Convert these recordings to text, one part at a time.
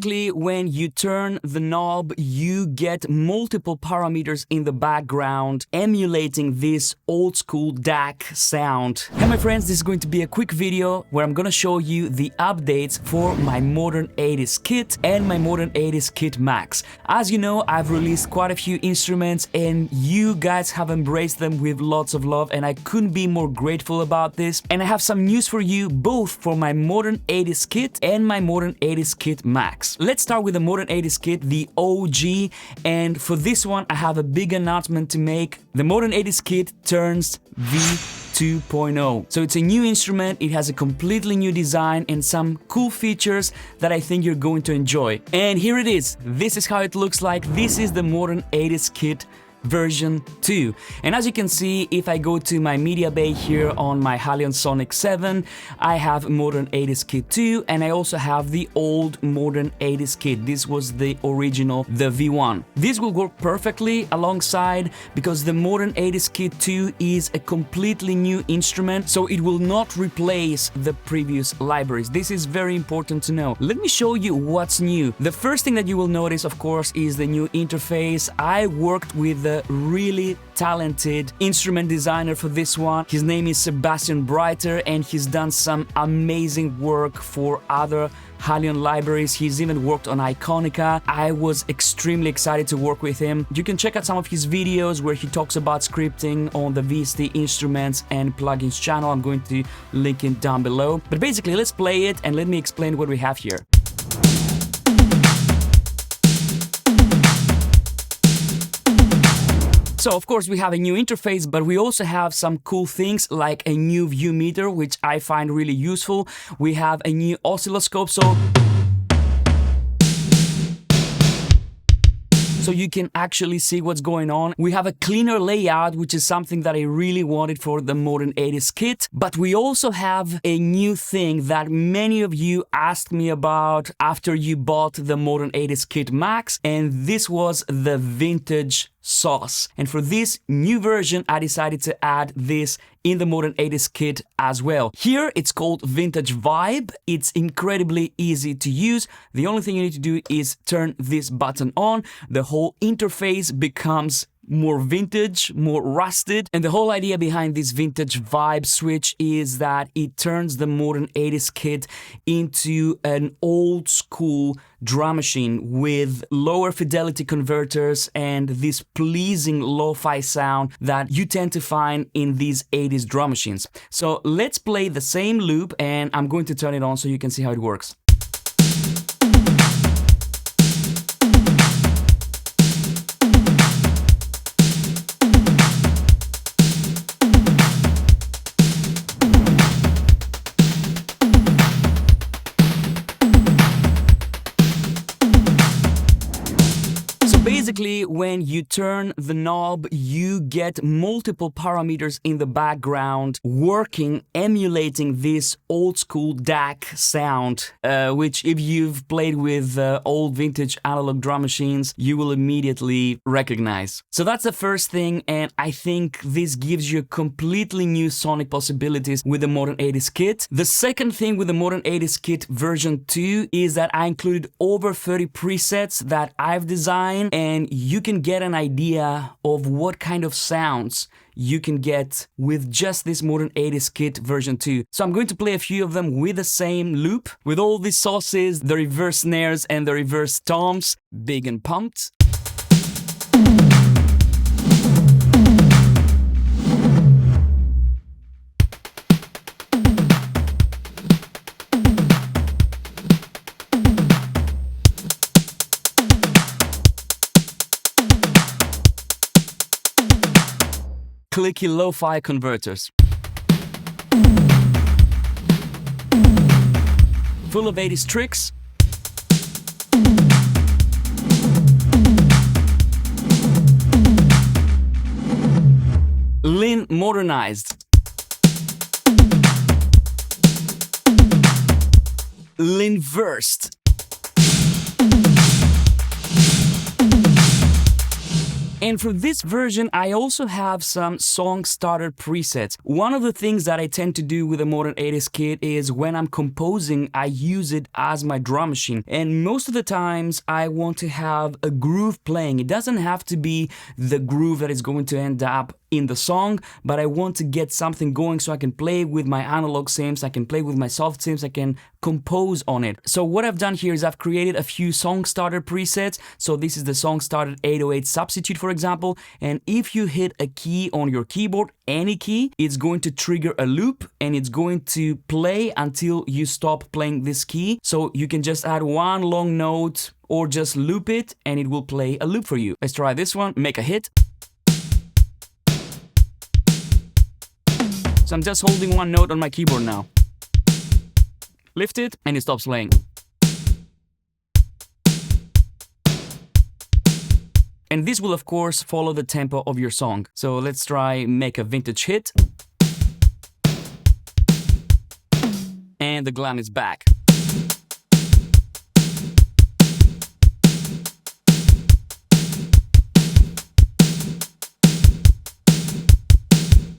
basically, when you turn the knob, you get multiple parameters in the background emulating this old school DAC sound. Hey my friends, this is going to be a quick video where I'm gonna show you the updates for my Modern 80s kit and my Modern 80s Kit Max. As you know, I've released quite a few instruments and you guys have embraced them with lots of love, and I couldn't be more grateful about this. And I have some news for you, both for my Modern 80s kit and my Modern 80s Kit Max. Let's start with the Modern 80s kit, the OG, and for this one I have a big announcement to make. The Modern 80s kit turns V2.0. So it's a new instrument, it has a completely new design and some cool features that I think you're going to enjoy. And here it is. This is how it looks like. This is the Modern 80s kit version 2. And as you can see, if I go to my media bay here on my Halion Sonic 7, I have Modern 80s Kit 2, and I also have the old Modern 80s kit. This was the original, the V1. This will work perfectly alongside because the Modern 80s Kit 2 is a completely new instrument, so it will not replace the previous libraries. This is very important to know. Let me show you what's new. The first thing that you will notice, of course, is the new interface. I worked with the really talented instrument designer for this one. His name is Sebastian Breiter, and he's done some amazing work for other Halion libraries. He's even worked on Iconica. I was extremely excited to work with him. You can check out some of his videos where he talks about scripting on the VST Instruments and Plugins channel. I'm going to link it down below. But basically, let's play it and let me explain what we have here. So of course we have a new interface, but we also have some cool things like a new view meter, which I find really useful. We have a new oscilloscope, so you can actually see what's going on. We have a cleaner layout, which is something that I really wanted for the Modern 80s kit. But we also have a new thing that many of you asked me about after you bought the Modern 80s Kit Max, and this was the vintage sauce. And for this new version, I decided to add this in the Modern 80s kit as well. Here it's called Vintage Vibe. It's incredibly easy to use. The only thing you need to do is turn this button on. The whole interface becomes more vintage, more rusted. And the whole idea behind this Vintage Vibe switch is that it turns the Modern 80s kit into an old school drum machine with lower fidelity converters and this pleasing lo-fi sound that you tend to find in these 80s drum machines. So let's play the same loop, and I'm going to turn it on so you can see how it works. Basically, when you turn the knob, you get multiple parameters in the background working, emulating this old school DAC sound, which if you've played with old vintage analog drum machines, you will immediately recognize. So that's the first thing, and I think this gives you completely new sonic possibilities with the Modern 80s kit. The second thing with the Modern 80s kit version 2 is that I included over 30 presets that I've designed, and you can get an idea of what kind of sounds you can get with just this Modern 80s kit version 2. So I'm going to play a few of them with the same loop, with all these sauces, the reverse snares and the reverse toms, big and pumped. Clicky lo-fi converters. Full of 80s tricks. Lin modernized. Lin versed. And for this version, I also have some song starter presets. One of the things that I tend to do with a Modern 80s kit is when I'm composing, I use it as my drum machine. And most of the times, I want to have a groove playing. It doesn't have to be the groove that is going to end up in the song, but I want to get something going so I can play with my analog synths, I can play with my soft synths, I can compose on it. So what I've done here is I've created a few song starter presets. So this is the song starter 808 substitute, for example, and if you hit a key on your keyboard, any key, it's going to trigger a loop and it's going to play until you stop playing this key. So you can just add one long note or just loop it and it will play a loop for you. Let's try this one, make a hit. So I'm just holding one note on my keyboard now. Lift it and it stops playing. And this will of course follow the tempo of your song. So let's try make a vintage hit. And the glam is back.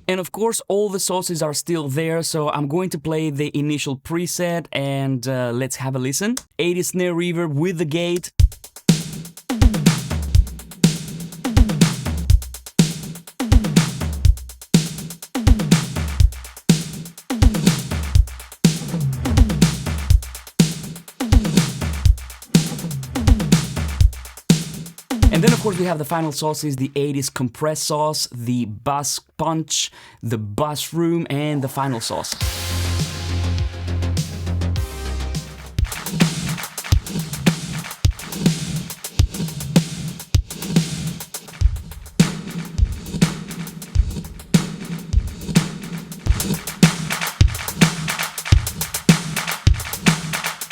And of course, all the sources are still there, so I'm going to play the initial preset and let's have a listen. 80 snare reverb with the gate. And then of course we have the final sauces, the 80s compressed sauce, the bass punch, the bass room, and the final sauce.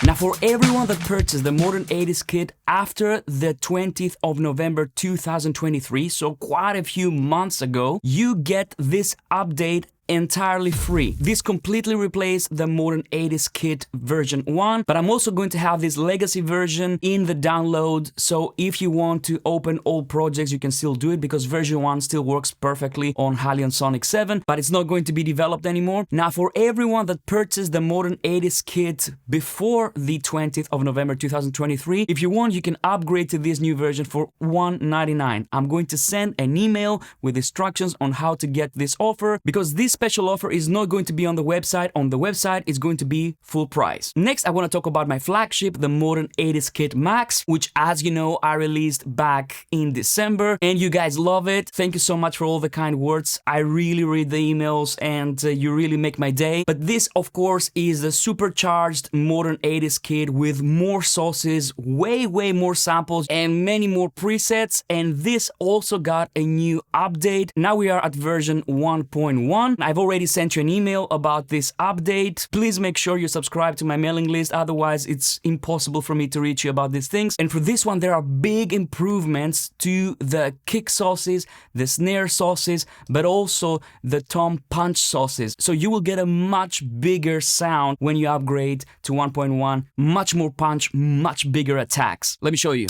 Now for everyone that purchased the Modern 80s kit after the 20th of November 2023, so quite a few months ago, you get this update entirely free. This completely replaced the Modern 80s kit version 1, but I'm also going to have this legacy version in the download, so if you want to open old projects you can still do it because version 1 still works perfectly on Halion Sonic 7, but it's not going to be developed anymore. Now for everyone that purchased the Modern 80s kit before the 20th of November 2023, if you want you can upgrade to this new version for $199. I'm going to send an email with instructions on how to get this offer because this special offer is not going to be on the website. On the website, it's going to be full price. Next, I want to talk about my flagship, the Modern 80s Kit Max, which, as you know, I released back in December, and you guys love it. Thank you so much for all the kind words. I really read the emails, and you really make my day. But this, of course, is the supercharged Modern 80s Kit with more sauces, way more samples, and many more presets. And this also got a new update. Now we are at version 1.1. I've already sent you an email about this update. Please make sure you subscribe to my mailing list, otherwise it's impossible for me to reach you about these things. And for this one, there are big improvements to the kick sauces, the snare sauces, but also the tom punch sauces. So you will get a much bigger sound when you upgrade to 1.1, much more punch, much bigger attacks. Let me show you.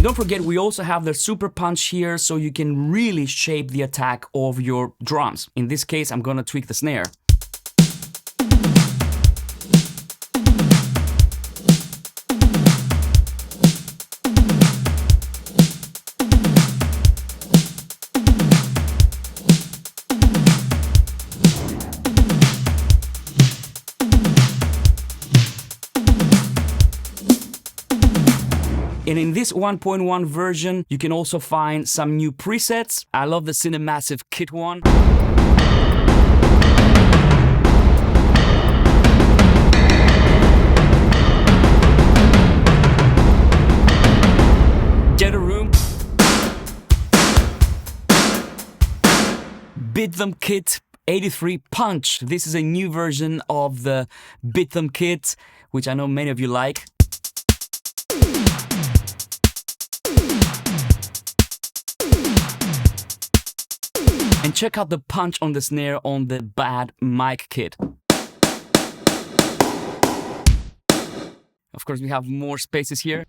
Don't forget, we also have the super punch here, so you can really shape the attack of your drums. In this case, I'm gonna tweak the snare. And in this 1.1 version, you can also find some new presets. I love the Cinemassive Kit one. Get a room. Beat Them Kit 83 Punch. This is a new version of the Beat Them Kit, which I know many of you like. And check out the punch on the snare on the bad mic kit. Of course, we have more spaces here.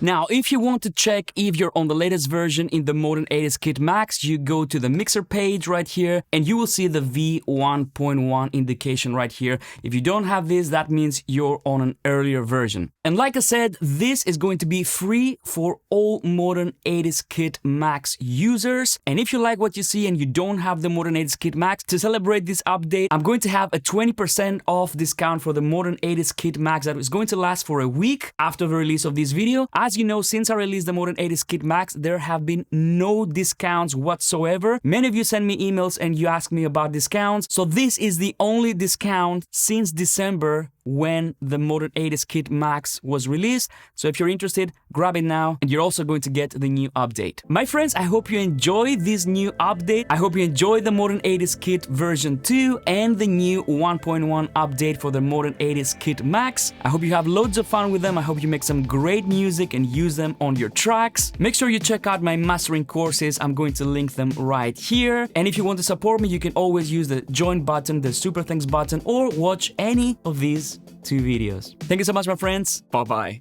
Now, if you want to check if you're on the latest version in the Modern 80s Kit Max, you go to the mixer page right here and you will see the V1.1 indication right here. If you don't have this, that means you're on an earlier version. And like I said, this is going to be free for all Modern 80s Kit Max users. And if you like what you see and you don't have the Modern 80s Kit Max, to celebrate this update, I'm going to have a 20% off discount for the Modern 80s Kit Max that is going to last for a week after the release of this video. As you know, since I released the Modern 80s Kit Max, there have been no discounts whatsoever. Many of you send me emails and you ask me about discounts. So this is the only discount since December when the Modern 80s Kit Max was released. So if you're interested, grab it now and you're also going to get the new update. My friends, I hope you enjoyed this new update. I hope you enjoyed the Modern 80s Kit version 2 and the new 1.1 update for the Modern 80s Kit Max. I hope you have loads of fun with them. I hope you make some great music and use them on your tracks. Make sure you check out my mastering courses. I'm going to link them right here. And if you want to support me, you can always use the join button, the super thanks button, or watch any of these 2 videos. Thank you so much, my friends. Bye-bye.